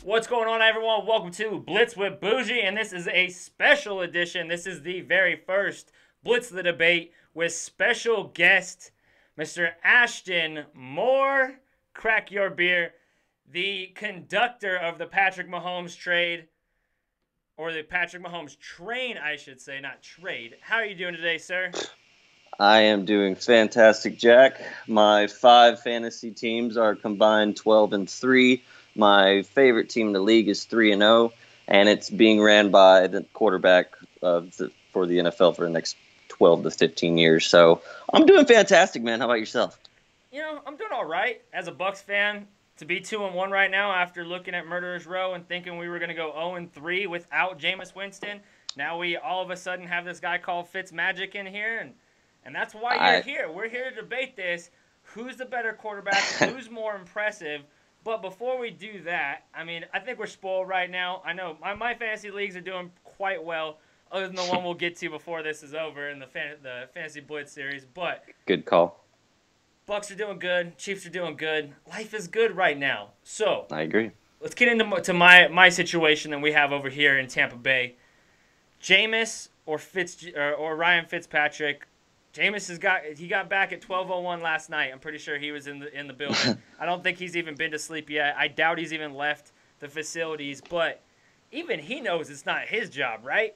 What's going on, everyone? Welcome to Blitz with Booshy, and this is a special edition. This is the very first Blitz the Debate with special guest, Mr. Ashton Moore. Crack your beer. The conductor of the Patrick Mahomes trade, or the Patrick Mahomes train, I should say, not trade. How are you doing today, sir? I am doing fantastic, Jack. My 5 fantasy teams are combined 12-3. My favorite team in the league is 3-0, and it's being ran by the quarterback for the NFL for the next 12 to 15 years. So I'm doing fantastic, man. How about yourself? You know, I'm doing all right. As a Bucs fan, to be 2-1 right now after looking at Murderer's Row and thinking we were going to go 0-3 without Jameis Winston, now we all of a sudden have this guy called Fitmagic in here, and that's why you're here. We're here to debate this. Who's the better quarterback? Who's more impressive? But before we do that, I mean, I think we're spoiled right now. I know my fantasy leagues are doing quite well, other than the one we'll get to before this is over in the Fantasy Blitz series. But good call. Bucs are doing good. Chiefs are doing good. Life is good right now. So I agree. Let's get into my situation that we have over here in Tampa Bay. Jameis or Ryan Fitzpatrick. Jameis got back at 12:01 last night. I'm pretty sure he was in the building. I don't think he's even been to sleep yet. I doubt he's even left the facilities. But even he knows it's not his job, right?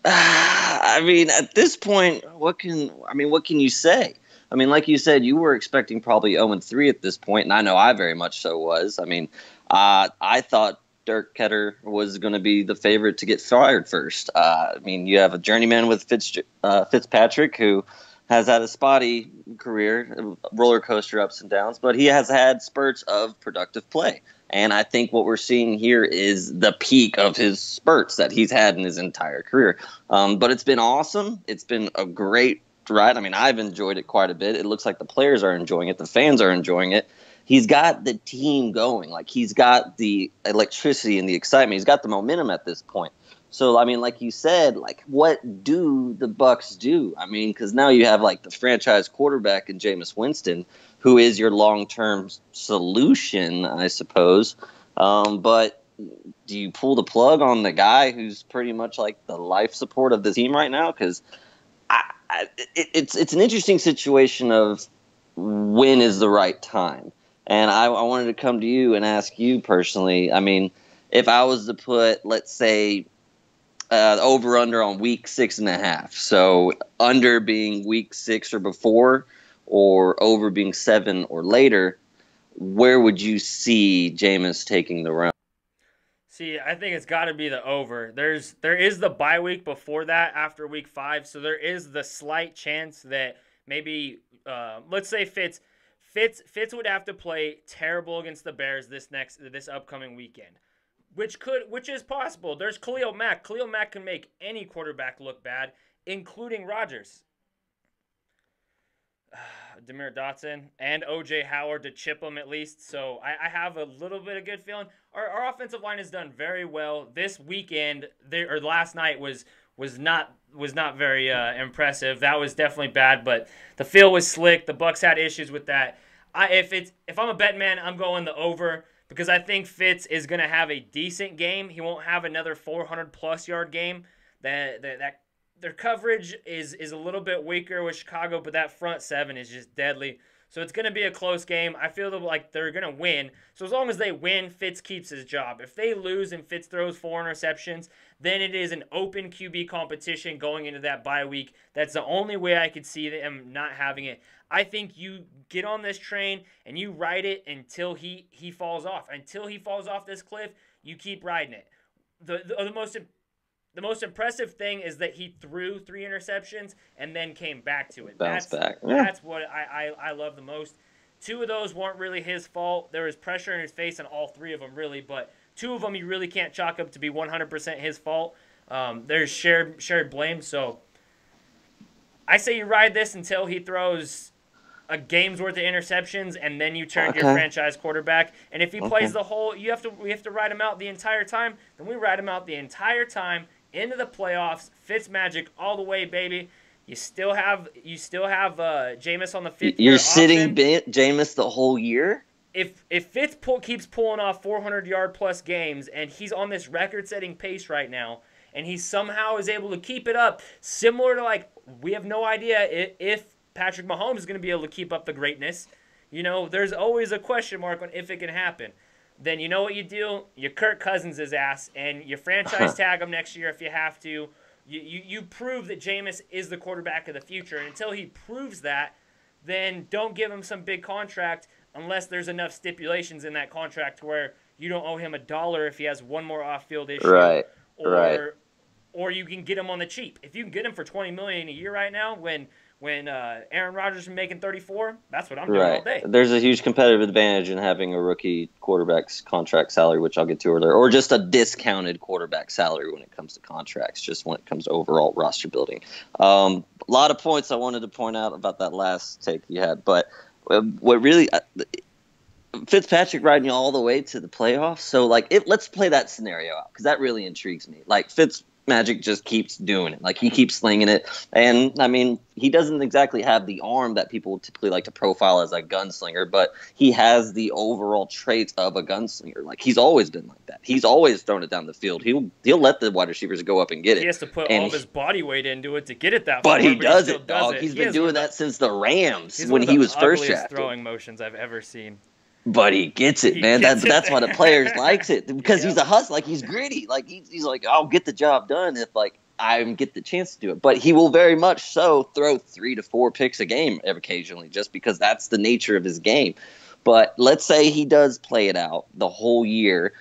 I mean, at this point, what can you say? I mean, like you said, you were expecting probably 0-3 at this point, and I know I very much so was. I mean, I thought Dirk Ketter was going to be the favorite to get fired first. I mean, you have a journeyman with Fitzpatrick who has had a spotty career, roller coaster ups and downs, but he has had spurts of productive play. And I think what we're seeing here is the peak of his spurts that he's had in his entire career. But it's been awesome. It's been a great ride. I mean, I've enjoyed it quite a bit. It looks like the players are enjoying it. The fans are enjoying it. He's got the team going. Like, he's got the electricity and the excitement. He's got the momentum at this point. So, I mean, like you said, like, what do the Bucs do? I mean, because now you have, like, the franchise quarterback in Jameis Winston, who is your long-term solution, I suppose. But do you pull the plug on the guy who's pretty much like the life support of the team right now? Because it's an interesting situation of when is the right time. And I wanted to come to you and ask you personally, I mean, if I was to put, let's say, over-under on week 6.5, so under being week 6 or before, or over being 7 or later, where would you see Jameis taking the round? See, I think it's got to be the over. There is the bye week before that after week 5, so there is the slight chance that maybe, let's say Fitz would have to play terrible against the Bears this upcoming weekend, which is possible. There's Khalil Mack. Khalil Mack can make any quarterback look bad, including Rodgers. Demir Dotson and O.J. Howard to chip them at least. So I have a little bit of good feeling. Our offensive line has done very well this weekend. Last night was not very impressive. That was definitely bad, but the field was slick. The Bucs had issues with that. If I'm a bet man, I'm going the over because I think Fitz is going to have a decent game. He won't have another 400-plus yard game. Their coverage is a little bit weaker with Chicago, but that front 7 is just deadly. So it's going to be a close game. I feel like they're going to win. So as long as they win, Fitz keeps his job. If they lose and Fitz throws 4 interceptions, then it is an open QB competition going into that bye week. That's the only way I could see them not having it. I think you get on this train and you ride it until he falls off. Until he falls off this cliff, you keep riding it. The most impressive thing is that he threw 3 interceptions and then came back to it. Bounce back. Yeah. That's what I love the most. 2 of those weren't really his fault. There was pressure in his face on all 3 of them, really. But 2 of them you really can't chalk up to be 100% his fault. There's shared blame. So I say you ride this until he throws a game's worth of interceptions, and then you turn to your Okay. franchise quarterback. And if he Okay. plays the whole, we have to ride him out the entire time. Then we ride him out the entire time into the playoffs. Fitzmagic all the way, baby. You still have Jameis on the fifth year You're option. sitting Jameis the whole year? If Fitz keeps pulling off 400-yard plus games, and he's on this record-setting pace right now, and he somehow is able to keep it up, similar to, like, we have no idea if Patrick Mahomes is going to be able to keep up the greatness. You know, there's always a question mark on if it can happen. Then you know what you do? You Kirk Cousins his ass, and you franchise tag him next year if you have to. You prove that Jameis is the quarterback of the future. And until he proves that, then don't give him some big contract unless there's enough stipulations in that contract to where you don't owe him $1 if he has one more off-field issue. Right. Or you can get him on the cheap. If you can get him for $20 million a year right now, when Aaron Rodgers is making 34, that's what I'm doing all day. There's a huge competitive advantage in having a rookie quarterback's contract salary, which I'll get to earlier, or just a discounted quarterback salary when it comes to contracts, just when it comes to overall roster building. A lot of points I wanted to point out about that last take you had, but what really Fitzpatrick riding you all the way to the playoffs. So, like, let's play that scenario out because that really intrigues me. Like, Fitzmagic just keeps doing it. Like, he keeps slinging it. And, I mean, he doesn't exactly have the arm that people typically like to profile as a gunslinger, but he has the overall traits of a gunslinger. Like, he's always been like that. He's always thrown it down the field. He'll let the wide receivers go up and get it. He has to put all of his body weight into it to get it that far. But he does it, dog. He's been doing that since the Rams when he was first drafted. Throwing motions I've ever seen. But he gets it, man. That's why the players likes it because he's a hustler. Like, he's gritty. Like, he's like, I'll get the job done if, like, I get the chance to do it. But he will very much so throw 3 to 4 picks a game occasionally just because that's the nature of his game. But let's say he does play it out the whole year.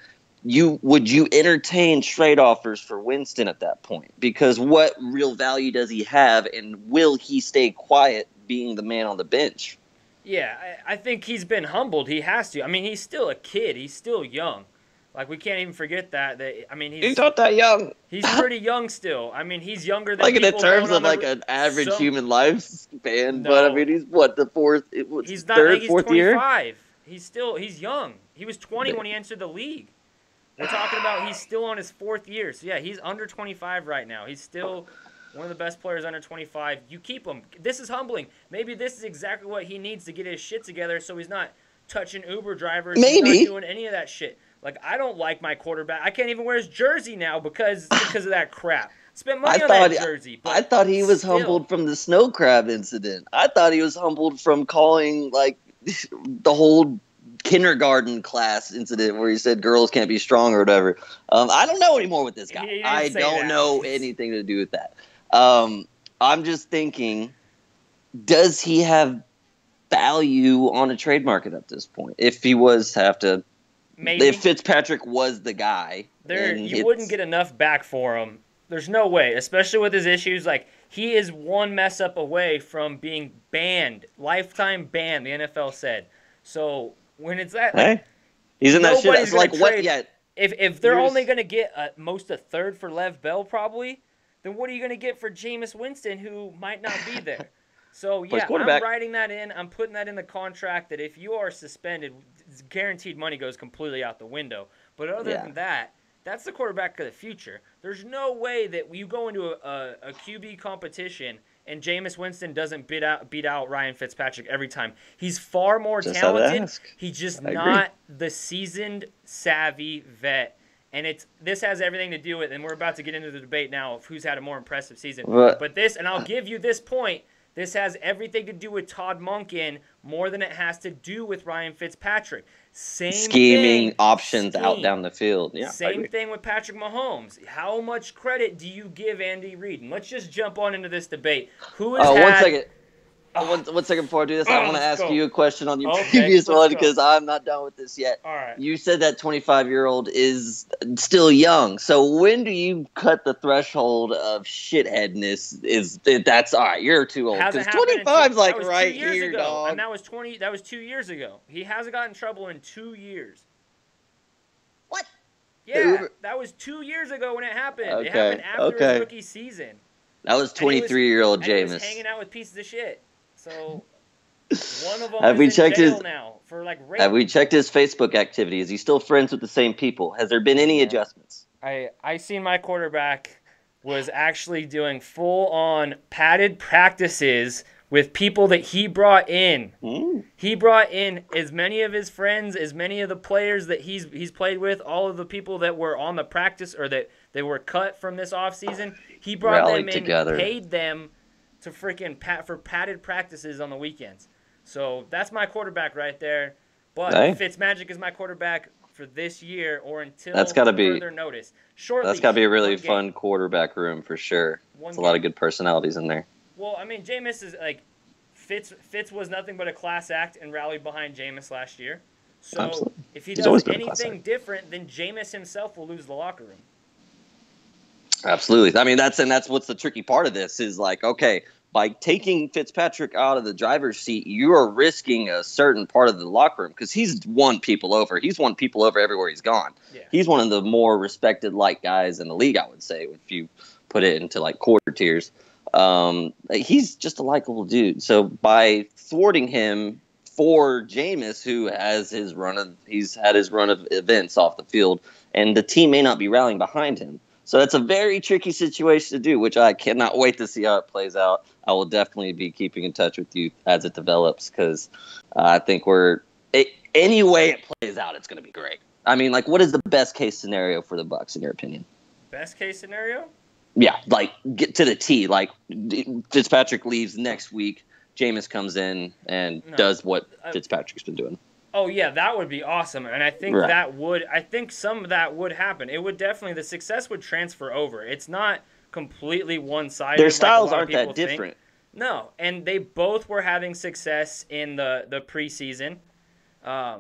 Would you entertain trade offers for Winston at that point? Because what real value does he have, and will he stay quiet being the man on the bench? Yeah, I think he's been humbled. He has to. I mean, he's still a kid. He's still young. Like, we can't even forget that. I mean, he's not that young. He's pretty young still. I mean, he's younger than like people in terms of like an average human lifespan. No. But I mean, he's what, the fourth? He's not. Third, he's fourth 25. year. He's young. He was 20 when he entered the league. We're talking about he's still on his 4th year. So yeah, he's under 25 right now. He's still one of the best players under 25. You keep him. This is humbling. Maybe this is exactly what he needs to get his shit together so he's not touching Uber drivers. Maybe. He's not doing any of that shit. Like, I don't like my quarterback. I can't even wear his jersey now because of that crap. Spent money on that jersey. But I thought he was humbled from the snow crab incident. I thought he was humbled from calling, like, the whole kindergarten class incident where he said girls can't be strong or whatever. I don't know anymore with this guy. I don't know anything to do with that. I'm just thinking, does he have value on a trade market at this point? If he was to have to, maybe. If Fitzpatrick was the guy, you wouldn't get enough back for him. There's no way, especially with his issues. Like, he is one mess up away from being banned, lifetime ban. The NFL said. So when it's that, like, he's in that shit. It's like what? Yeah. If they're only going to get at most a third for Lev Bell, probably, then what are you going to get for Jameis Winston, who might not be there? So, yeah, I'm writing that in. I'm putting that in the contract that if you are suspended, guaranteed money goes completely out the window. But other than that, that's the quarterback of the future. There's no way that you go into a QB competition and Jameis Winston doesn't beat out Ryan Fitzpatrick every time. He's far more talented. He's just not the seasoned, savvy vet. And this has everything to do with, and we're about to get into the debate now of who's had a more impressive season. But this, and I'll give you this point, this has everything to do with Todd Monken more than it has to do with Ryan Fitzpatrick. Scheming options out down the field. Yeah, same thing with Patrick Mahomes. How much credit do you give Andy Reid? And let's just jump on into this debate. Who has one second. One second before I do this, I want to ask you a question on your previous one because I'm not done with this yet. All right. You said that 25-year-old is still young. So when do you cut the threshold of shitheadness? That's all right. You're too old because 25's like right here, dog. And that was 2 years ago. He hasn't gotten in trouble in 2 years. What? Yeah, that was 2 years ago when it happened. Okay. It happened after his rookie season. That was 23-year-old Jameis. He was hanging out with pieces of shit. So One of them Have we is in checked jail his? now for like rape. Have we checked his Facebook activity? Is he still friends with the same people? Has there been any adjustments? I seen my quarterback was actually doing full on padded practices with people that he brought in. He brought in as many of his friends, as many of the players that he's played with, all of the people that were on the practice or that they were cut from this offseason. He brought them in, together. paid them to freaking for padded practices on the weekends. So that's my quarterback right there. But Fitzmagic is my quarterback for this year or until further notice. Short That's leash, got to be a really fun quarterback room for sure. There's a lot of good personalities in there. Well, I mean, Jameis is like Fitz was nothing but a class act and rallied behind Jameis last year. So Absolutely. If he does anything different, then Jameis himself will lose the locker room. Absolutely. I mean, that's what's the tricky part of this is like, okay, by taking Fitzpatrick out of the driver's seat, you are risking a certain part of the locker room because he's won people over. He's won people over everywhere he's gone. Yeah. He's one of the more respected guys in the league, I would say, if you put it into like quarter tiers. He's just a likable dude. So by thwarting him for Jameis, who has he's had his run of events off the field, and the team may not be rallying behind him. So that's a very tricky situation to do, which I cannot wait to see how it plays out. I will definitely be keeping in touch with you as it develops because I think any way it plays out, it's going to be great. I mean, like, what is the best case scenario for the Bucs in your opinion? Best case scenario? Yeah, like get to the T. Like Fitzpatrick leaves next week, Jameis comes in and does what Fitzpatrick's been doing. Oh yeah, that would be awesome, and I think I think some of that would happen. It would definitely, the success would transfer over. It's not completely one-sided. Their styles aren't that different. No, and they both were having success in the preseason.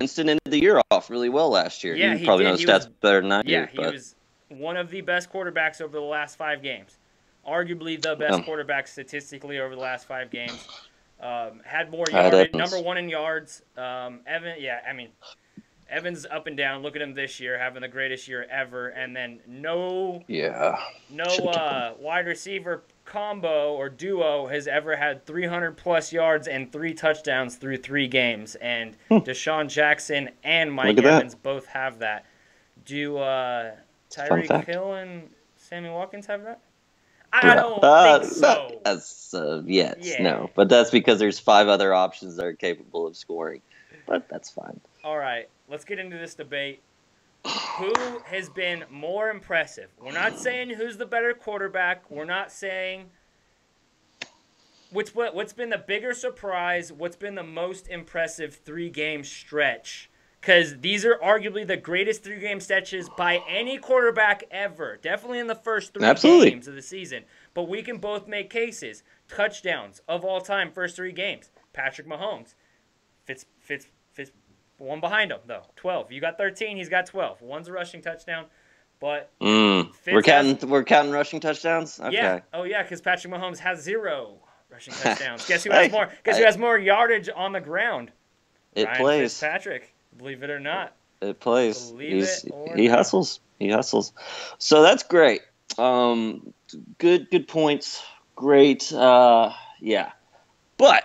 Winston ended the year off really well last year. Yeah, he probably knows stats better than I do. Yeah, he was one of the best quarterbacks over the last 5 games. Arguably the best quarterback statistically over the last 5 games. Had more yardage, number 1 in yards. Evans up and down. Look at him this year, having the greatest year ever. And then no wide receiver combo or duo has ever had 300-plus yards and 3 touchdowns through 3 games. And Deshaun Jackson and Mike Evans both have that. Do Tyreek Hill and Sammy Watkins have that? I don't think so. As no. But that's because there's 5 other options that are capable of scoring. But that's fine. All right, let's get into this debate. Who has been more impressive? We're not saying who's the better quarterback. We're not saying what's been the bigger surprise, what's been the most impressive 3-game stretch. Because these are arguably the greatest 3-game stretches by any quarterback ever. Definitely in the first 3 games of the season. But we can both make cases. Touchdowns of all time, first 3 games. Patrick Mahomes. Fitz, one behind him, though. 12. You got 13, he's got 12. One's a rushing touchdown. But we're counting rushing touchdowns? Okay. Yeah. Oh, yeah, because Patrick Mahomes has 0 rushing touchdowns. Guess who has more? Guess who has more yardage on the ground? It plays. Fitzpatrick. Believe it or not. It plays. He hustles. He hustles. So that's great. Good points. Great. Yeah. But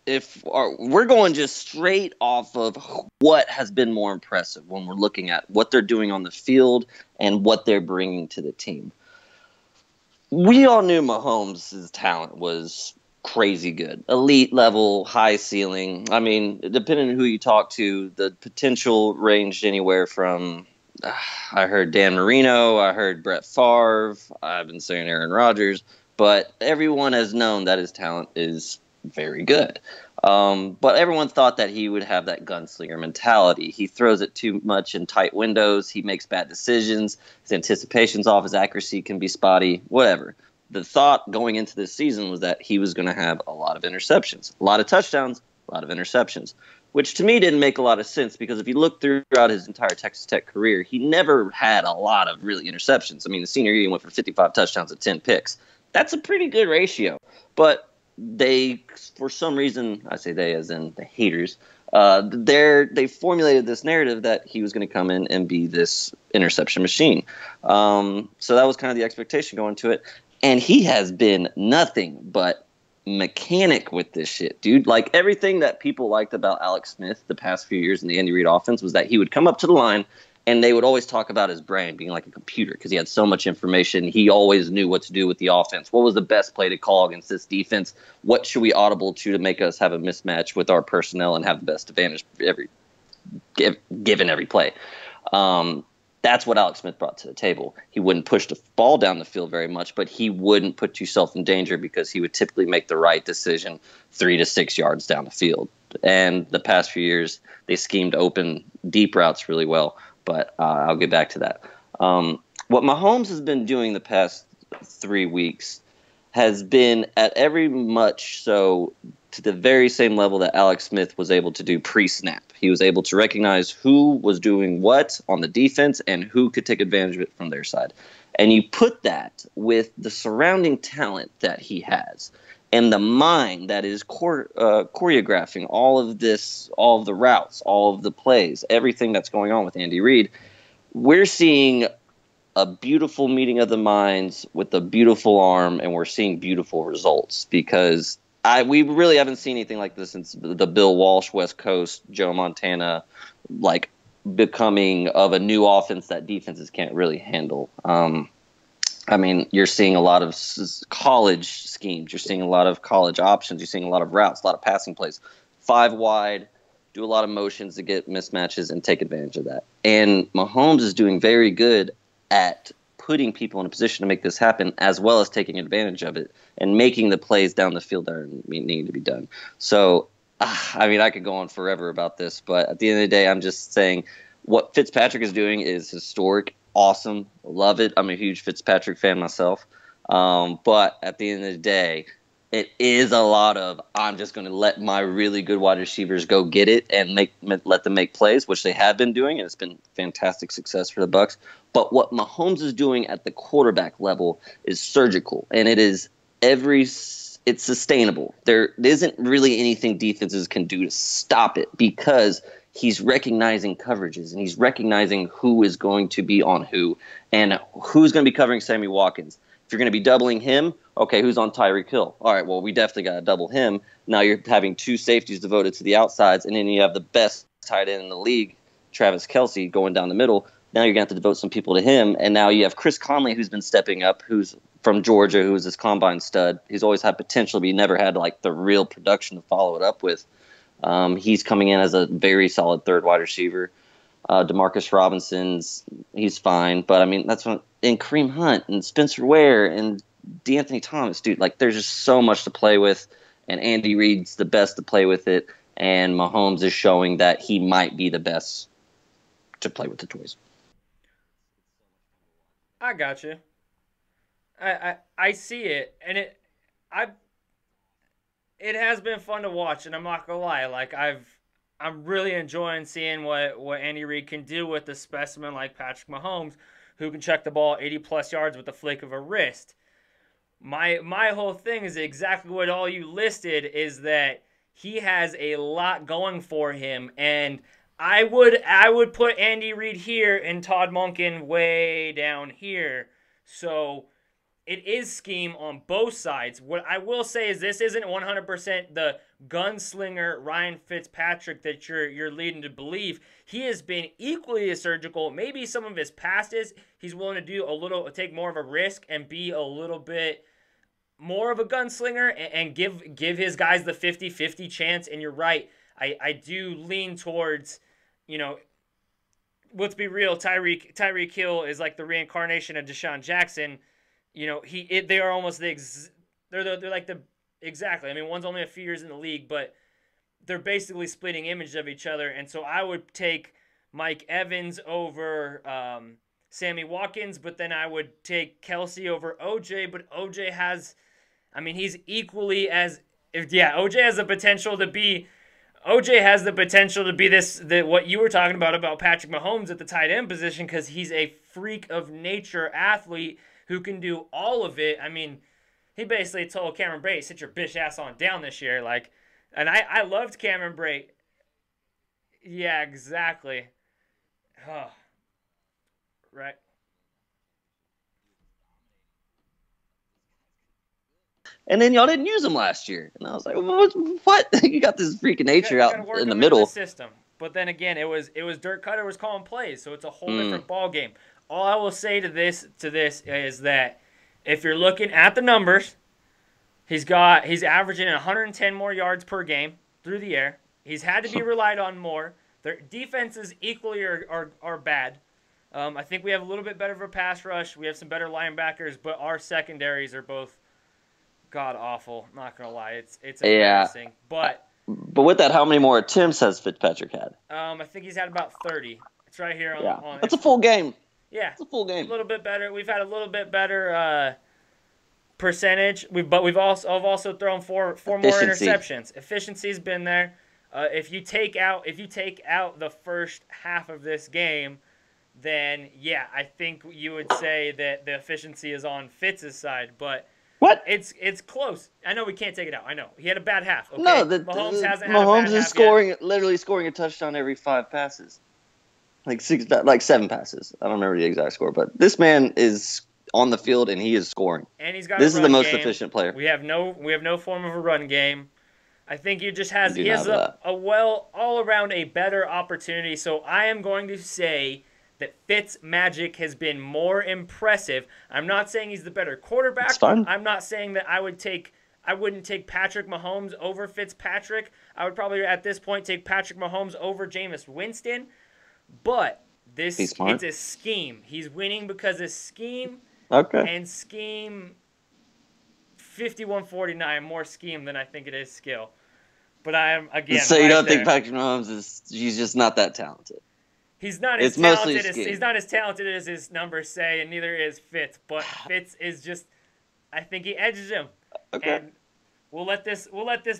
if we're going just straight off of what has been more impressive when we're looking at what they're doing on the field and what they're bringing to the team. We all knew Mahomes' talent was crazy good. Elite level, high ceiling. I mean, depending on who you talk to, the potential ranged anywhere from, I heard Dan Marino, I heard Brett Favre, I've been saying Aaron Rodgers, but everyone has known that his talent is very good. But everyone thought that he would have that gunslinger mentality. He throws it too much in tight windows. He makes bad decisions. His anticipation's off. His accuracy can be spotty, whatever. The thought going into this season was that he was going to have a lot of interceptions, a lot of touchdowns, a lot of interceptions, which to me didn't make a lot of sense because if you look throughout his entire Texas Tech career, he never had a lot of really interceptions. I mean, the senior year he went for 55 touchdowns and 10 picks. That's a pretty good ratio. But they, for some reason, I say they as in the haters, they formulated this narrative that he was going to come in and be this interception machine. So that was kind of the expectation going to it. And he has been nothing but mechanic with this shit, dude. Like everything that people liked about Alex Smith the past few years in the Andy Reid offense was that he would come up to the line and they would always talk about his brain being like a computer because he had so much information. He always knew what to do with the offense. What was the best play to call against this defense? What should we audible to make us have a mismatch with our personnel and have the best advantage given every play? That's what Alex Smith brought to the table. He wouldn't push the ball down the field very much, but he wouldn't put yourself in danger because he would typically make the right decision 3 to 6 yards down the field. And the past few years, they schemed open deep routes really well, but I'll get back to that. What Mahomes has been doing the past 3 weeks has been at every much so to the very same level that Alex Smith was able to do pre-snap. He was able to recognize who was doing what on the defense and who could take advantage of it from their side. And you put that with the surrounding talent that he has and the mind that is choreographing all of this, all of the routes, all of the plays, everything that's going on with Andy Reid. We're seeing a beautiful meeting of the minds with a beautiful arm, and we're seeing beautiful results because we really haven't seen anything like this since the Bill Walsh, West Coast, Joe Montana, like becoming of a new offense that defenses can't really handle. I mean, you're seeing a lot of college schemes. You're seeing a lot of college options. You're seeing a lot of routes, a lot of passing plays. 5 wide, do a lot of motions to get mismatches and take advantage of that. And Mahomes is doing very good at putting people in a position to make this happen, as well as taking advantage of it and making the plays down the field that need to be done. So, I mean, I could go on forever about this, but at the end of the day, I'm just saying what Fitzpatrick is doing is historic, awesome, love it. I'm a huge Fitzpatrick fan myself. But at the end of the day, it is a lot of I'm just going to let my really good wide receivers go get it and let them make plays, which they have been doing, and it's been fantastic success for the Bucs. But what Mahomes is doing at the quarterback level is surgical, and it's sustainable. There isn't really anything defenses can do to stop it because he's recognizing coverages and he's recognizing who is going to be on who and who's going to be covering Sammy Watkins. If you're going to be doubling him, okay, who's on Tyreek Hill? All right, well, we definitely got to double him. Now you're having 2 safeties devoted to the outsides, and then you have the best tight end in the league, Travis Kelce, going down the middle. Now you're going to have to devote some people to him. And now you have Chris Conley, who's been stepping up, who's from Georgia, who's this combine stud. He's always had potential, but he never had like the real production to follow it up with. He's coming in as a very solid third wide receiver. Demarcus Robinson's, he's fine. But, I mean, that's what – and Kareem Hunt and Spencer Ware and DeAnthony Thomas, dude. Like, there's just so much to play with, and Andy Reid's the best to play with it, and Mahomes is showing that he might be the best to play with the toys. I got you. I see it, and it has been fun to watch, and I'm not gonna lie. Like I'm really enjoying seeing what Andy Reid can do with a specimen like Patrick Mahomes, who can check the ball 80+ yards with the flick of a wrist. My whole thing is exactly what all you listed, is that he has a lot going for him, and I would put Andy Reid here and Todd Monken way down here. So it is scheme on both sides. What I will say is this isn't 100% the gunslinger Ryan Fitzpatrick that you're leading to believe. He has been equally as surgical. Maybe some of his passes he's willing to do take more of a risk and be a little bit more of a gunslinger and give his guys the 50-50 chance. And you're right. I do lean towards, let's be real, Tyreek Hill is like the reincarnation of Deshaun Jackson. They are almost they're like the exactly. I mean, one's only a few years in the league, but they're basically splitting image of each other. And so I would take Mike Evans over Sammy Watkins, but then I would take Kelce over OJ. But OJ has, I mean, he's equally as OJ has the potential to be. OJ has the potential to be what you were talking about Patrick Mahomes at the tight end position, because he's a freak of nature athlete who can do all of it. I mean, he basically told Cameron Brate, sit your bitch ass on down this year. Like, and I loved Cameron Brate. Yeah, exactly. Oh, right. and then y'all didn't use him last year. And I was like, what? You got this freaking nature out in the middle. The system. But then again, it was Dirk Cutter was calling plays, so it's a whole different ball game. All I will say to this is that if you're looking at the numbers, he's averaging 110 more yards per game through the air. He's had to be relied on more. Their defenses equally are bad. I think we have a little bit better of a pass rush. We have some better linebackers, but our secondaries are both god awful. Not gonna lie, it's embarrassing. But with that, how many more attempts has Fitzpatrick had? I think he's had about 30. It's right here on That's a full game. Yeah, it's a full game. A little bit better. We've had a little bit better percentage. We've also thrown four more interceptions. Efficiency's been there. If you take out the first half of this game, then yeah, I think you would say that the efficiency is on Fitz's side. But what? It's close. I know we can't take it out. I know he had a bad half. Okay? No, Mahomes hasn't. Mahomes is scoring, literally scoring a touchdown every 5 passes. Like 7 passes. I don't remember the exact score, but this man is on the field and he is scoring. And he's got. This is the most efficient player. We have no form of a run game. I think he has all around a better opportunity. So I am going to say that Fitzmagic has been more impressive. I'm not saying he's the better quarterback. It's fine. I'm not saying that I wouldn't take Patrick Mahomes over Fitzpatrick. I would probably at this point take Patrick Mahomes over Jameis Winston. But it's a scheme. He's winning because of scheme. Okay. And scheme 51-49, more scheme than I think it is skill. But I am again. So you don't think Patrick Mahomes he's just not that talented? He's not as talented as his numbers say, and neither is Fitz. But Fitz is just, I think he edges him. Okay. And we'll let this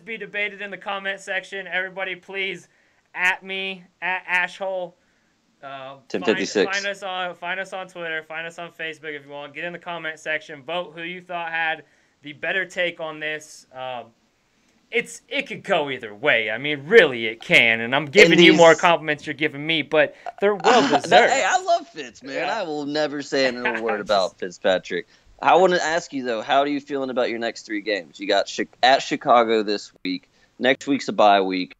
be debated in the comment section. Everybody, please at me at Ashhole. 1056. Find us on Twitter. Find us on Facebook if you want. Get in the comment section. Vote who you thought had the better take on this. It could go either way. I mean, really, it can. And I'm giving you more compliments you're giving me, but they're well deserved. Hey, I love Fitz, man. Yeah. I will never say another word about Fitzpatrick. I want to ask you though, how are you feeling about your next 3 games? You got at Chicago this week. Next week's a bye week.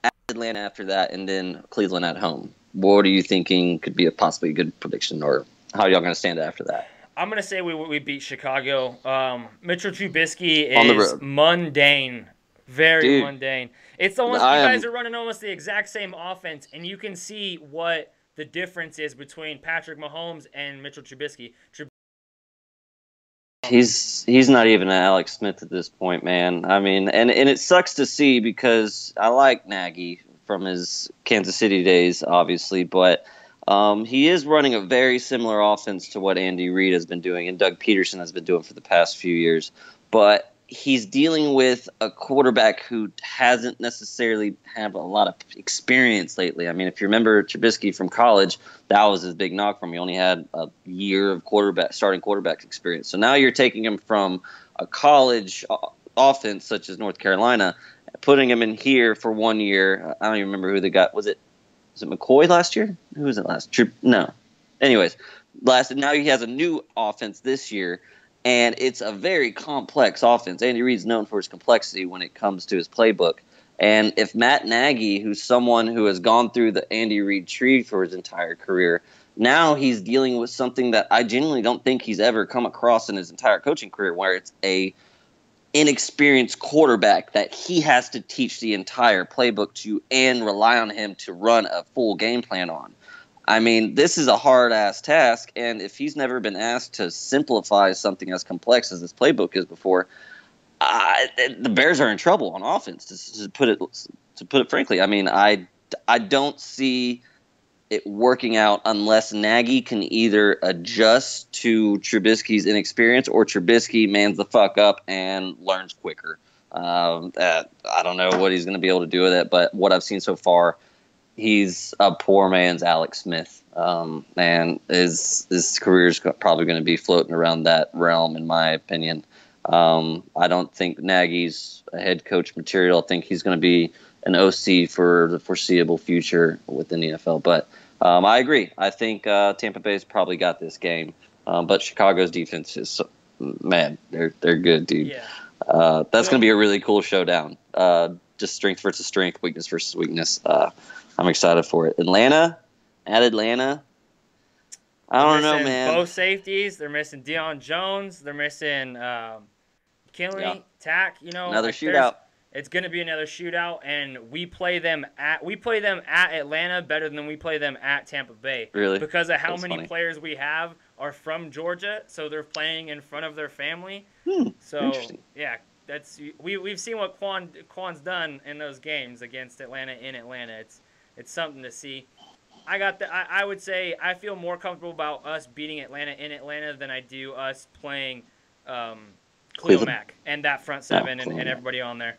At Atlanta after that, and then Cleveland at home. What are you thinking could be a possibly good prediction, or how are y'all going to stand after that? I'm going to say we beat Chicago. Mitchell Trubisky is mundane, very mundane. It's almost you guys are running almost the exact same offense, and you can see what the difference is between Patrick Mahomes and Mitchell Trubisky. He's not even an Alex Smith at this point, man. I mean, and it sucks to see because I like Nagy from his Kansas City days, obviously, but he is running a very similar offense to what Andy Reid has been doing and Doug Peterson has been doing for the past few years. But he's dealing with a quarterback who hasn't necessarily had a lot of experience lately. I mean, if you remember Trubisky from college, that was his big knock from him. He only had a year of starting quarterback experience. So now you're taking him from a college offense such as North Carolina, putting him in here for 1 year. I don't even remember who they got. Was it McCoy last year? Who was it last? No. Anyways, now he has a new offense this year, and it's a very complex offense. Andy Reid's known for his complexity when it comes to his playbook. And if Matt Nagy, who's someone who has gone through the Andy Reid tree for his entire career, now he's dealing with something that I genuinely don't think he's ever come across in his entire coaching career, where it's a inexperienced quarterback that he has to teach the entire playbook to and rely on him to run a full game plan on. I mean, this is a hard-ass task, and if he's never been asked to simplify something as complex as this playbook is before, the Bears are in trouble on offense, to put it frankly. I mean, I don't see it working out unless Nagy can either adjust to Trubisky's inexperience or Trubisky mans the fuck up and learns quicker. I don't know what he's going to be able to do with it, but what I've seen so far, he's a poor man's Alex Smith, and his career is probably going to be floating around that realm, in my opinion. I don't think Nagy's a head coach material. I think he's going to be an OC for the foreseeable future within the NFL. But I agree. I think Tampa Bay's probably got this game. But Chicago's defense is, man, they're good, dude. Yeah. That's going to be a really cool showdown. Just strength versus strength, weakness versus weakness. I'm excited for it. Atlanta, I don't know, man. Both safeties. They're missing Deion Jones. They're missing Kinley, Tack. Another shootout. It's going to be another shootout, and we play them at Atlanta better than we play them at Tampa Bay. Really? Because of how many players we have are from Georgia, so they're playing in front of their family. So yeah, we've seen what Quan's done in those games against Atlanta in Atlanta. It's something to see. I would say I feel more comfortable about us beating Atlanta in Atlanta than I do us playing Khalil Mack and that front seven and everybody on there.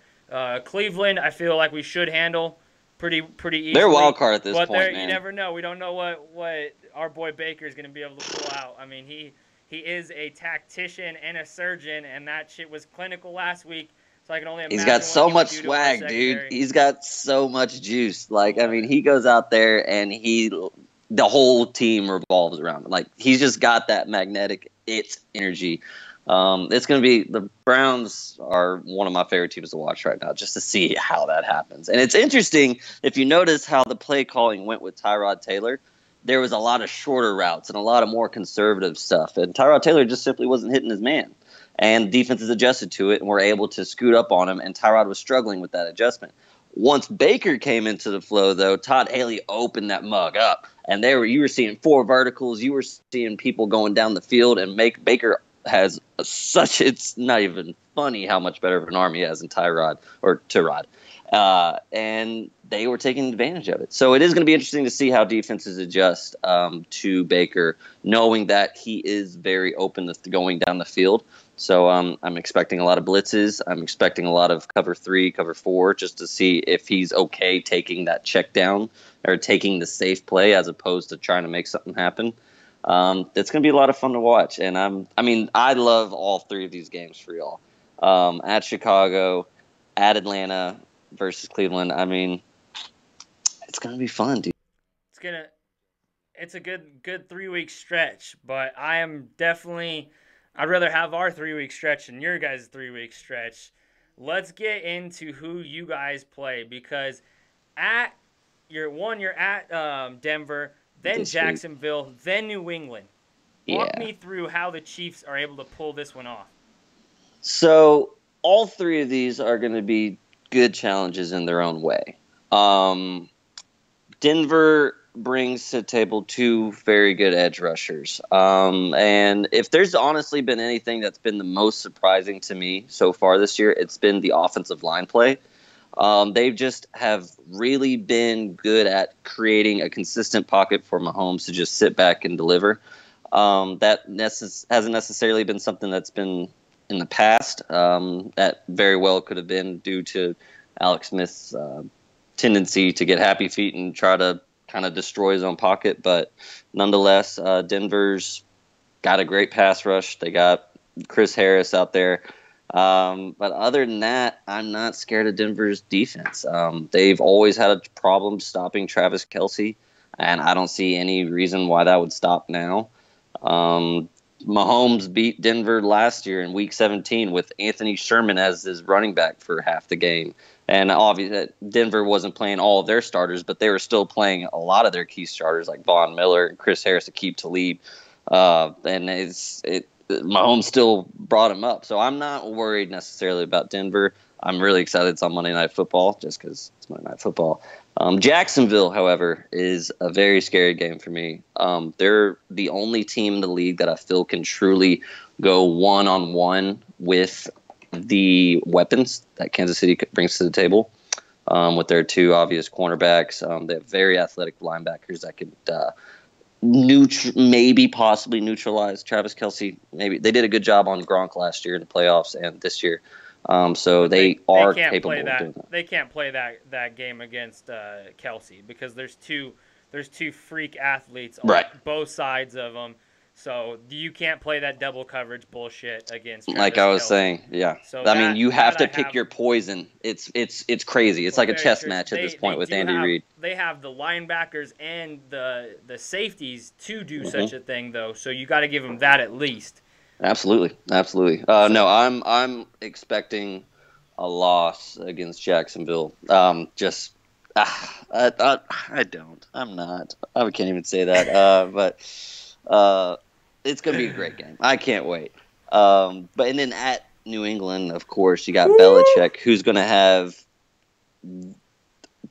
Cleveland, I feel like we should handle pretty easily. They're a wild card at this point, man. You never know. We don't know what our boy Baker is going to be able to pull out. I mean, he is a tactician and a surgeon, and that shit was clinical last week. So I can only imagine. He's got so much swag, dude. He's got so much juice. Like, I mean, he goes out there and the whole team revolves around him. Like, he's just got that magnetic energy. It's going to be, the Browns are one of my favorite teams to watch right now, just to see how that happens. And it's interesting, if you notice how the play calling went with Tyrod Taylor, there was a lot of shorter routes and a lot of more conservative stuff. And Tyrod Taylor just simply wasn't hitting his man. And defenses adjusted to it and were able to scoot up on him, and Tyrod was struggling with that adjustment. Once Baker came into the flow, though, Todd Haley opened that mug up. And you were seeing 4 verticals. You were seeing people going down the field, and Baker has it's not even funny how much better of an arm he has than Tyrod. And they were taking advantage of it. So it is going to be interesting to see how defenses adjust to Baker, knowing that he is very open to going down the field. So I'm expecting a lot of blitzes. I'm expecting a lot of cover 3, cover 4, just to see if he's okay taking that check down or taking the safe play as opposed to trying to make something happen. It's going to be a lot of fun to watch. And I love all 3 of these games for y'all. At Chicago, at Atlanta versus Cleveland. I mean, it's going to be fun, dude. It's a good 3-week stretch, but I'd rather have our 3-week stretch than your guys' 3-week stretch. Let's get into who you guys play, because you're at Denver, then Jacksonville, then New England. Walk me through how the Chiefs are able to pull this one off. So all 3 of these are going to be good challenges in their own way. Denver brings to the table 2 very good edge rushers. And if there's honestly been anything that's been the most surprising to me so far this year, it's been the offensive line play. They just have really been good at creating a consistent pocket for Mahomes to just sit back and deliver. That hasn't necessarily been something that's been in the past. That very well could have been due to Alex Smith's tendency to get happy feet and try to kind of destroy his own pocket. But nonetheless, Denver's got a great pass rush. They got Chris Harris out there. But other than that, I'm not scared of Denver's defense. They've always had a problem stopping Travis Kelce, and I don't see any reason why that would stop now. Mahomes beat Denver last year in Week 17 with Anthony Sherman as his running back for half the game. And obviously, Denver wasn't playing all of their starters, but they were still playing a lot of their key starters like Von Miller and Chris Harris, Aqib Talib. And Mahomes still brought him up. So I'm not worried necessarily about Denver. I'm really excited it's on Monday Night Football just because it's Monday Night Football. Jacksonville, however, is a very scary game for me. They're the only team in the league that I feel can truly go one-on-one with the weapons that Kansas City brings to the table with their 2 obvious cornerbacks. They have very athletic linebackers that could possibly neutralize Travis Kelce. Maybe they did a good job on Gronk last year in the playoffs and this year. So they are capable of doing that. They can't play that game against Kelce because there's two freak athletes on both sides of them. So you can't play that double coverage bullshit against Travis like I was Kelce. saying, yeah. So you have to pick your poison. It's crazy. It's like a chess match at this point with Andy Reid. They have the linebackers and the safeties to do such a thing, though. So you got to give them that at least. Absolutely, absolutely. No, I'm expecting a loss against Jacksonville. I don't. I'm not. I can't even say that. But it's gonna be a great game. I can't wait. But and then at New England, of course, you got Woo! Belichick, who's gonna have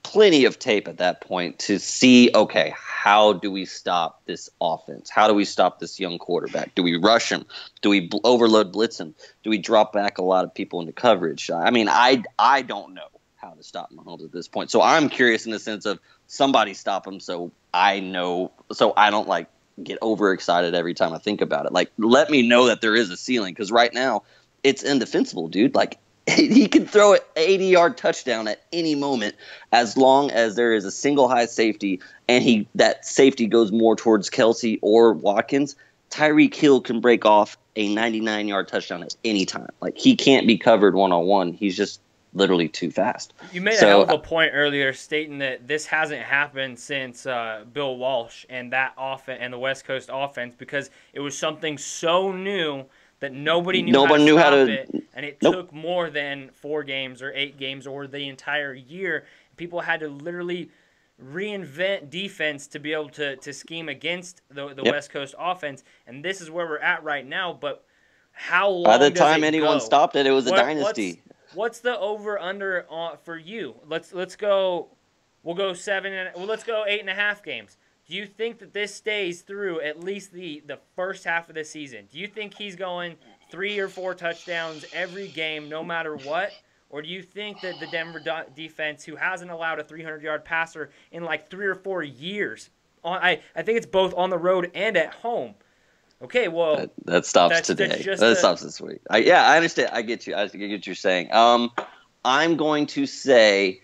plenty of tape at that point to see, okay, how do we stop this offense? How do we stop this young quarterback? Do we rush him? Do we overload blitz him? Do we drop back a lot of people into coverage? I mean, I don't know how to stop Mahomes at this point. So I'm curious in the sense of somebody stop him so I know, so I don't like get overexcited every time I think about it. Like, let me know that there is a ceiling, because right now it's indefensible, dude. Like, he can throw an 80-yard touchdown at any moment as long as there is a single high safety and that safety goes more towards Kelsey or Watkins. Tyreek Hill can break off a 99-yard touchdown at any time. Like, he can't be covered one-on-one. He's just literally too fast. You made a hell So of a point earlier, stating that this hasn't happened since Bill Walsh and that offense and the West Coast offense, because it was something so new that nobody knew how to nobody knew how stop to. it, and it Nope. took more than 4 games or 8 games or the entire year. People had to literally reinvent defense to be able to scheme against the Yep. West Coast offense, and this is where we're at right now. But how By the long does time it anyone go? stopped it, it was a What what's dynasty. what's the over under for you? Let's go. We'll go 7 and well, let's go 8.5 games. Do you think that this stays through at least the first half of the season? Do you think he's going 3 or 4 touchdowns every game, no matter what? Or do you think that the Denver defense, who hasn't allowed a 300-yard passer in like 3 or 4 years, I think it's both on the road and at home. Okay, well, That stops that's today. just That a stops this week. Yeah, I understand. I get you. I get what you're saying. I'm going to say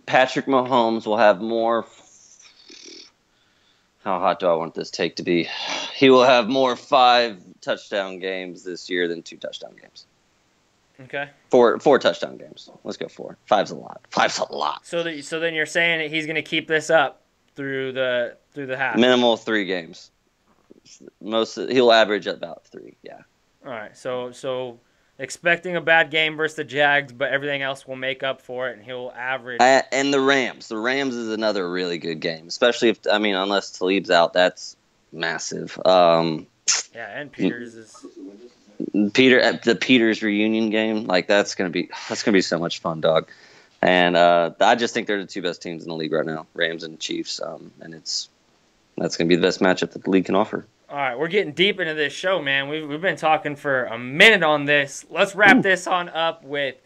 Patrick Mahomes will have more. How hot do I want this take to be? He will have more 5 touchdown games this year than 2 touchdown games. okay. 4 touchdown games. Let's go 4. 5's a lot. 5's a lot. So then you're saying that he's going to keep this up through the half. Minimal 3 games. He'll average about 3. Yeah. All right. So expecting a bad game versus the Jags, but everything else will make up for it, and he'll average. And the Rams. The Rams is another really good game, especially unless Talib's out, that's massive. Yeah, and Peters is. The Peters reunion game, like that's gonna be so much fun, dog. And I just think they're the 2 best teams in the league right now, Rams and Chiefs. And that's gonna be the best matchup that the league can offer. All right, we're getting deep into this show, man. We've been talking for a minute on this. Let's wrap this on up with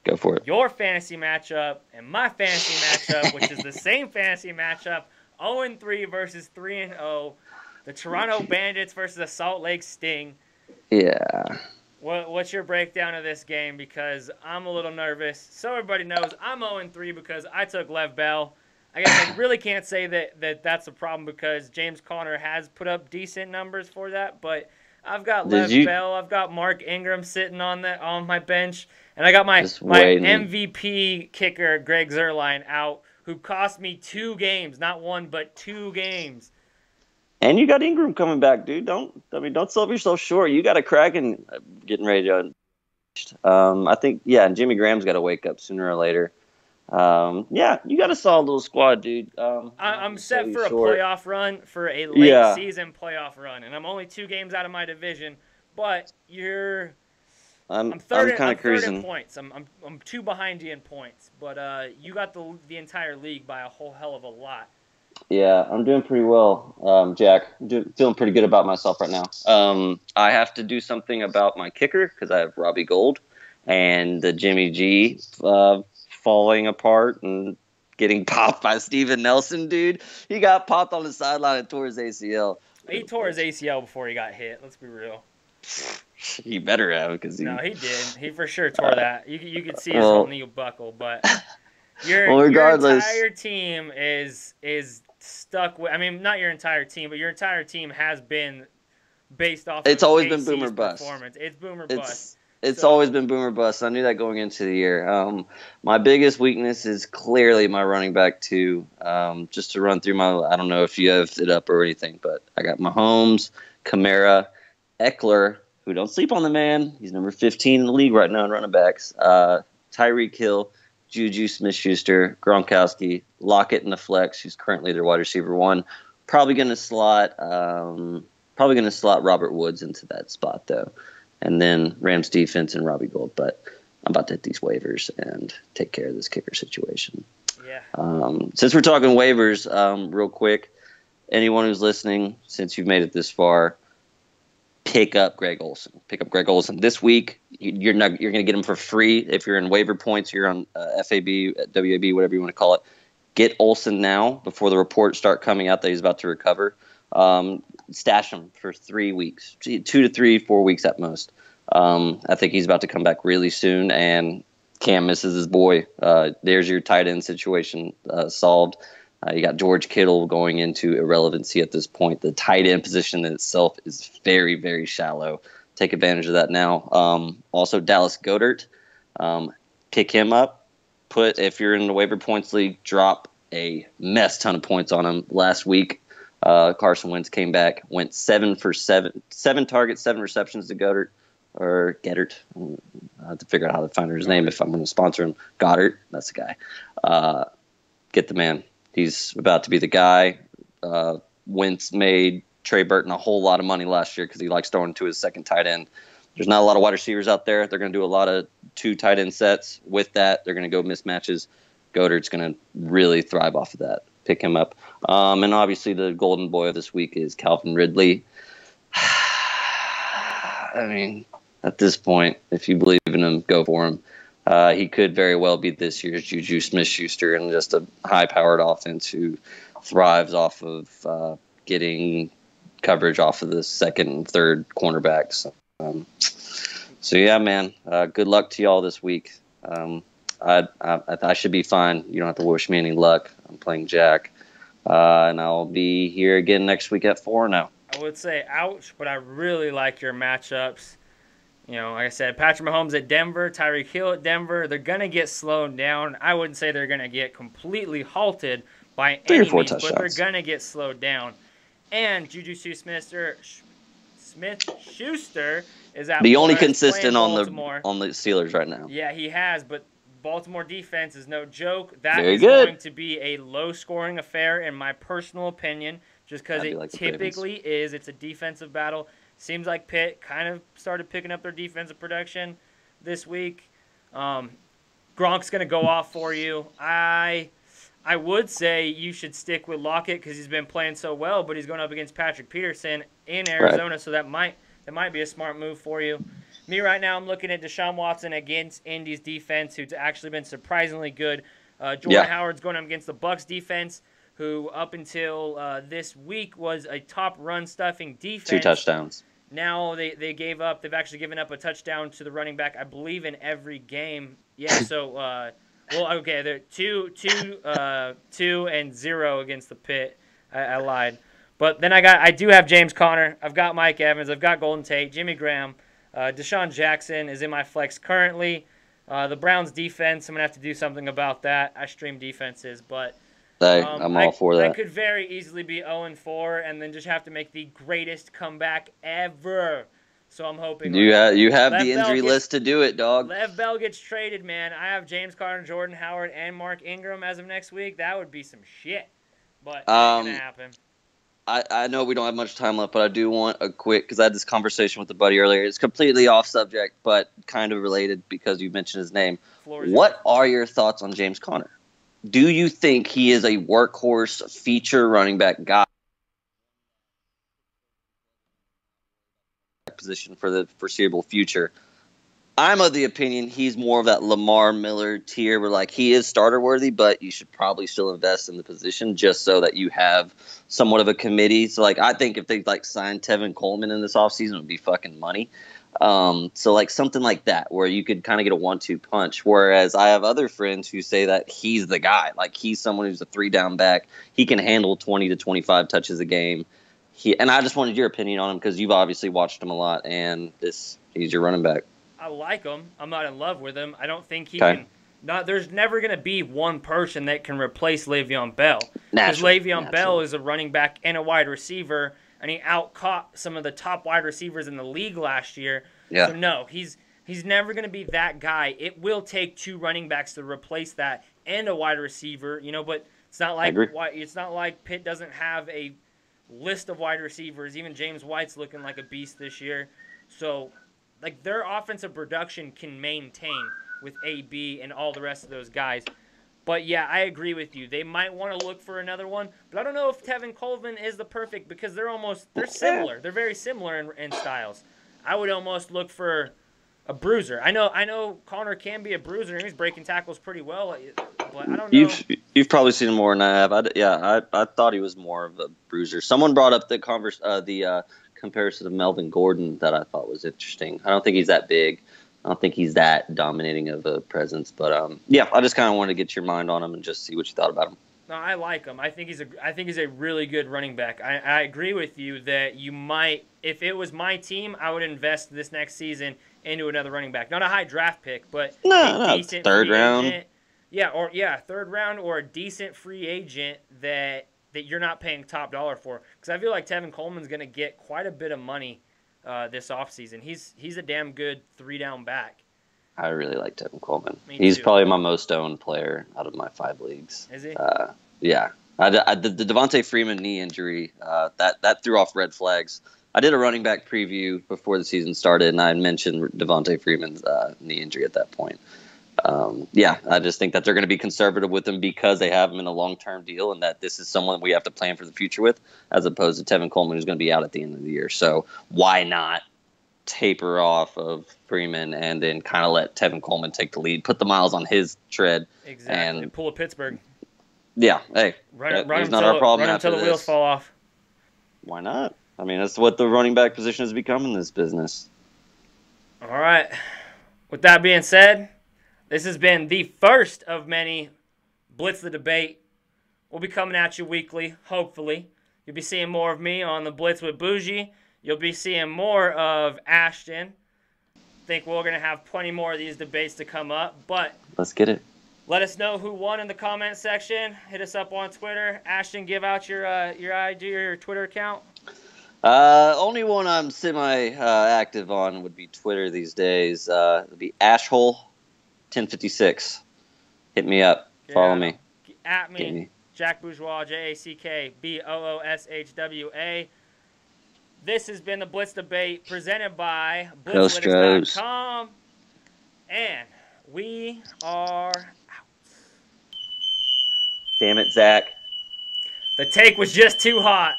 Go for it. your fantasy matchup and my fantasy matchup, which is the same fantasy matchup: 0-3 versus 3-0. The Toronto Bandits versus the Salt Lake Sting. Yeah. What's your breakdown of this game? Because I'm a little nervous. So everybody knows I'm 0-3 because I took Lev Bell. I guess I really can't say that's a problem because James Conner has put up decent numbers for that. But I've got Lev Bell. I've got Mark Ingram sitting on my bench. And I got my MVP kicker, Greg Zuerlein, out, who cost me 2 games. Not 1, but 2 games. And you got Ingram coming back, dude. Don't sell yourself short. You got a Kraken getting ready to. I think, and Jimmy Graham's got to wake up sooner or later. You got a solid little squad, dude. I'm set for a playoff run, for a late season playoff run, and I'm only 2 games out of my division. But I'm third in points. I'm 2 behind you in points, but you got the entire league by a whole hell of a lot. Yeah, I'm doing pretty well, Jack. Feeling pretty good about myself right now. I have to do something about my kicker because I have Robbie Gould and the Jimmy G falling apart and getting popped by Steven Nelson, dude. He got popped on the sideline and tore his ACL. He tore his ACL before he got hit. Let's be real. He better have, because No, he did. He for sure tore that. You could see his whole knee buckle, but your entire team is stuck with. I mean, not your entire team, but your entire team has been based off. It's of always KC's been boomer bust. Performance. It's boomer bust. It's always been boomer bust. I knew that going into the year. My biggest weakness is clearly my running back 2. Just to run through I don't know if you have it up or anything, but I got Mahomes, Kamara, Eckler, who don't sleep on the man. He's number 15 in the league right now in running backs. Tyreek Hill, Juju Smith-Schuster, Gronkowski, Lockett in the flex, who's currently their wide receiver 1. Probably going to slot Robert Woods into that spot though, and then Rams defense and Robbie Gould. But I'm about to hit these waivers and take care of this kicker situation. Yeah. Since we're talking waivers, real quick, anyone who's listening, since you've made it this far, pick up Greg Olsen. Pick up Greg Olsen this week. You're going to get him for free if you're in waiver points. You're on FAB, WAB, whatever you want to call it. Get Olsen now before the reports start coming out that he's about to recover. Stash him for 3 weeks, 2 to 3, 4 weeks at most. I think he's about to come back really soon, and Cam misses his boy. There's your tight end situation solved. You got George Kittle going into irrelevancy at this point. The tight end position in itself is very, very shallow. Take advantage of that now. Also, Dallas Goedert. Pick him up. If you're in the waiver points league, drop a mess ton of points on him. Last week, Carson Wentz came back, went 7 for 7 targets, 7 receptions to Goddard. I have to figure out how to find his name if I'm going to sponsor him. Goddard, that's the guy. Get the man. He's about to be the guy. Wentz made Trey Burton a whole lot of money last year because he likes throwing to his second tight end. There's not a lot of wide receivers out there. They're going to do a lot of 2 tight end sets. With that, they're going to go mismatches. Goddard's going to really thrive off of that. Pick him up. And obviously the golden boy of this week is Calvin Ridley. I mean, at this point, if you believe in him, go for him. He could very well be this year's Juju Smith-Schuster and just a high-powered offense who thrives off of getting coverage off of the second and third cornerbacks. So yeah, man. Good luck to y'all this week. I should be fine. You don't have to wish me any luck. I'm playing Jack, and I'll be here again next week at 4-0. I would say ouch, but I really like your matchups. You know, like I said, Patrick Mahomes at Denver, Tyreek Hill at Denver. They're going to get slowed down. I wouldn't say they're going to get completely halted by any means, but they're going to get slowed down. And Juju Smith-Schuster is at the only consistent on the Steelers right now. Yeah, he has, but Baltimore defense is no joke. That Very is good. going to be a low-scoring affair, in my personal opinion, just because it typically is. It's a defensive battle. Seems like Pitt kind of started picking up their defensive production this week. Gronk's going to go off for you. I would say you should stick with Lockett because he's been playing so well, but he's going up against Patrick Peterson in Arizona, right. So that might be a smart move for you. Me right now, I'm looking at Deshaun Watson against Indy's defense, who's actually been surprisingly good. Jordan Howard's going up against the Bucs defense, who up until this week was a top run-stuffing defense. 2 touchdowns. Now they've actually given up a touchdown to the running back, I believe, in every game. Yeah, so, they're 2-0 against the Pitt. I lied. But then I do have James Conner. I've got Mike Evans. I've got Golden Tate, Jimmy Graham. Deshaun Jackson is in my flex currently. The Browns defense, I'm going to have to do something about that. I stream defenses, but I'm all for that. I could very easily be 0-4 and then just have to make the greatest comeback ever. So I'm hoping you have the injury list to do it, dog. Lev Bell gets traded, man. I have James Conner, Jordan Howard, and Mark Ingram as of next week. That would be some shit, but it's going to happen. I know we don't have much time left, but I do want a quick, because I had this conversation with a buddy earlier. It's completely off subject, but kind of related because you mentioned his name. What are your thoughts on James Conner? Do you think he is a workhorse feature running back guy position for the foreseeable future? I'm of the opinion he's more of that Lamar Miller tier where, like, he is starter worthy, but you should probably still invest in the position just so that you have somewhat of a committee. So, like, I think if they, like, signed Tevin Coleman in this offseason, it would be fucking money. So, like, something like that where you could kind of get a 1-2 punch. Whereas I have other friends who say that he's the guy. Like, he's someone who's a 3-down back. He can handle 20 to 25 touches a game. And I just wanted your opinion on him because you've obviously watched him a lot, and he's your running back. I like him. I'm not in love with him. I don't think he can. There's never going to be one person that can replace Le'Veon Bell. Because Le'Veon Bell is a running back and a wide receiver, and he out-caught some of the top wide receivers in the league last year. Yeah. So, no, he's never going to be that guy. It will take 2 running backs to replace that and a wide receiver, but it's not like Pitt doesn't have a list of wide receivers. Even James White's looking like a beast this year. So, like, their offensive production can maintain with AB and all the rest of those guys. But, yeah, I agree with you. They might want to look for another one. But I don't know if Tevin Coleman is the perfect because they're similar. They're very similar in styles. I would almost look for a bruiser. I know Connor can be a bruiser, and he's breaking tackles pretty well. But I don't know. You've probably seen him more than I have. I thought he was more of a bruiser. Someone brought up the comparison of Melvin Gordon that I thought was interesting. I don't think he's that big. I don't think he's that dominating of a presence. But I just kind of wanted to get your mind on him and just see what you thought about him. No, I like him. I think he's a really good running back. I agree with you that you might, if it was my team, I would invest this next season into another running back. Not a high draft pick, but a decent third round. Agent. Third round or a decent free agent that you're not paying top dollar for. Because I feel like Tevin Coleman's going to get quite a bit of money this offseason. He's a damn good 3-down back. I really like Tevin Coleman. He's probably my most owned player out of my 5 leagues. Is he? Yeah. The Devontae Freeman knee injury, that threw off red flags. I did a running back preview before the season started, and I mentioned Devontae Freeman's knee injury at that point. I just think that they're going to be conservative with him because they have him in a long-term deal and that this is someone we have to plan for the future with, as opposed to Tevin Coleman, who's going to be out at the end of the year. So why not taper off of Freeman and then kind of let Tevin Coleman take the lead, put the miles on his tread. Exactly. And pull a Pittsburgh. Yeah. Hey, run not our problem until the wheels fall off. Why not? I mean, that's what the running back position has become in this business. All right. With that being said, this has been the first of many Blitz the Debate. We'll be coming at you weekly, hopefully. You'll be seeing more of me on the Blitz with Booshy. You'll be seeing more of Ashton. I think we're going to have plenty more of these debates to come up. But let's get it. Let us know who won in the comment section. Hit us up on Twitter. Ashton, give out your ID or your Twitter account. Only one I'm semi-active on would be Twitter these days. It'll be Ashhole1056. Hit me up. Follow me. At me. Jack Bourgeois, JackBooshwa. This has been the Blitz Debate presented by Blitzalytics.com. And we are out. Damn it, Zach. The take was just too hot.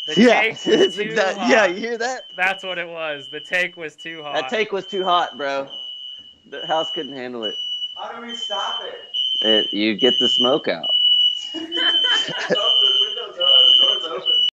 The take was too hot. Yeah, you hear that? That's what it was. The take was too hot. That take was too hot, bro. The house couldn't handle it. How do we stop it? You get the smoke out.